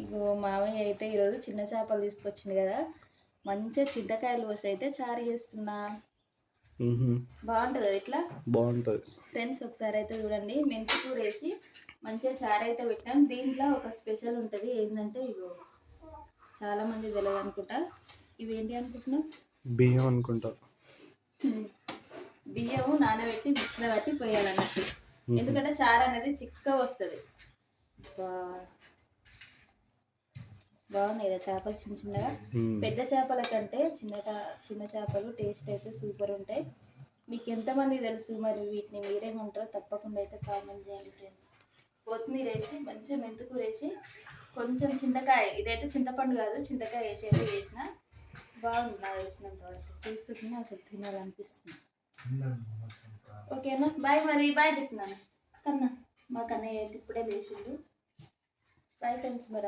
ఇగో మామయ్య అయితే ఈరోజు చిన్న చేపలు తీసుకొచ్చింది కదా, మంచిగా చింతకాయలు పోసి అయితే చారు చేస్తున్నా. బాగుంటుంది ఇట్లా, బాగుంటుంది ఫ్రెండ్స్. ఒకసారి అయితే చూడండి, మెంతి కూర వేసి మంచిగా చారు అయితే పెట్టాం. దీంట్లో ఒక స్పెషల్ ఉంటుంది, ఏంటంటే ఇగో చాలా మంది తెలియదు అనుకుంటా. ఇవేంటి అనుకుంటున్నాం? బియ్యం అనుకుంటా. బియ్యము నానబెట్టి మిక్సీలో బట్టి పోయాలన్నట్టు, ఎందుకంటే చారు అనేది చిక్కగా వస్తుంది. బాగున్నాయి కదా చేపలు, చిన్న చిన్నగా. పెద్ద చేపల కంటే చిన్న చేపలు టేస్ట్ అయితే సూపర్ ఉంటాయి. మీకు ఎంతమంది తెలుసు మరి వీటిని, మీరేమంటారో తప్పకుండా అయితే కామెంట్ చేయండి ఫ్రెండ్స్. కొత్తిమీర వేసి మంచిగా మెంతుకూర వేసి కొంచెం చింతకాయ, ఇదైతే చింతపండు కాదు చింతకాయ వేసి అయితే వేసిన బాగుంది. నాకు వేసినంత వరకు చూస్తుంటేనే అసలు తినాలనిపిస్తుంది. ఓకేనా, బాయ్. మరి బాయ్ చెప్తున్నాను కన్నా, మా కన్నయ్య అయితే ఇప్పుడే లేచిండు. Bye friends. మరి